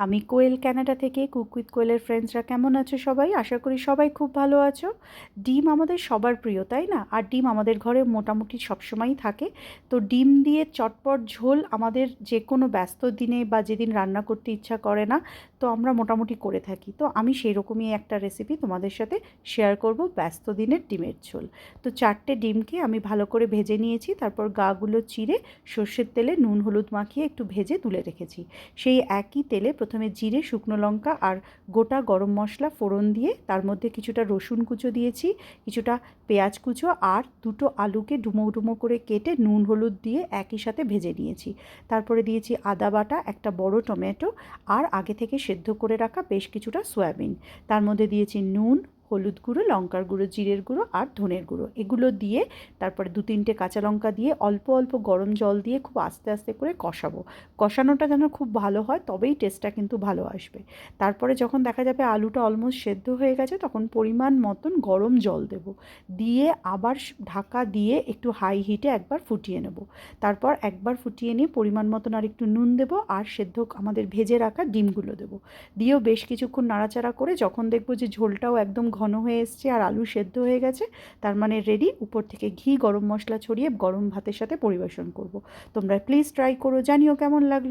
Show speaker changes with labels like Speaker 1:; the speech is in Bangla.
Speaker 1: আমি কোয়েল কানাডা থেকে। কুক উইথ কোয়েলের ফ্রেন্ডসরা কেমন আছো সবাই? আশা করি সবাই খুব ভালো আছো। ডিম আমাদের সবার প্রিয়, তাই না? আর ডিম আমাদের ঘরে মোটামুটি সবসময়ই থাকে। তো ডিম দিয়ে চটপট ঝোল আমাদের যে কোনো ব্যস্ত দিনে বা যেদিন রান্না করতে ইচ্ছা করে না, তো আমরা মোটামুটি করে থাকি। তো আমি সেই রকমই একটা রেসিপি তোমাদের সাথে শেয়ার করব, ব্যস্ত দিনের ডিমের ঝোল। তো 4টে ডিমকে আমি ভালো করে ভেজে নিয়েছি, তারপর গাগুলো চিরে সর্ষের তেলে নুন হলুদ মাখিয়ে একটু ভেজে তুলে রেখেছি। সেই একই তেলে প্রথমে জিরে, শুকনো লঙ্কা আর গোটা গরম মশলা ফোড়ন দিয়ে তার মধ্যে কিছুটা রসুন কুচো দিয়েছি, কিছুটা পেঁয়াজ কুচো আর দুটো আলুকে ডুমো ডুমো করে কেটে নুন হলুদ দিয়ে একই সাথে ভেজে নিয়েছি। তারপরে দিয়েছি আদা বাটা, একটা বড় টমেটো আর আগে থেকে সেদ্ধ করে রাখা বেশ কিছুটা সয়াবিন। তার মধ্যে দিয়েছি নুন, হলুদ গুঁড়ো, লঙ্কার গুঁড়ো, জিরের গুঁড়ো আর ধনের গুঁড়ো। এগুলো দিয়ে তারপরে 2-3টে কাঁচা লঙ্কা দিয়ে অল্প অল্প গরম জল দিয়ে খুব আস্তে আস্তে করে কষাবো। কষানোটা যেন খুব ভালো হয়, তবেই টেস্টটা কিন্তু ভালো আসবে। তারপরে যখন দেখা যাবে আলুটা অলমোস্ট সেদ্ধ হয়ে গেছে, তখন পরিমাণ মতন গরম জল দেব। দিয়ে আবার ঢাকা দিয়ে একটু হাই হিটে একবার ফুটিয়ে নেব। তারপর একবার ফুটিয়ে নিয়ে পরিমাণ মতন আর একটু নুন দেবো আর সেদ্ধ আমাদের ভেজে রাখা ডিমগুলো দেবো। দিয়েও বেশ কিছুক্ষণ নাড়াচাড়া করে যখন দেখবো যে ঝোলটাও একদম ঘন হয়ে এসছে আর আলু সেদ্ধ হয়ে গেছে, তার মানে রেডি। উপর থেকে ঘি, গরম মশলা ছড়িয়ে গরম ভাতের সাথে পরিবেশন করব। তোমরা প্লিজ ট্রাই করো, জানিও কেমন লাগলো।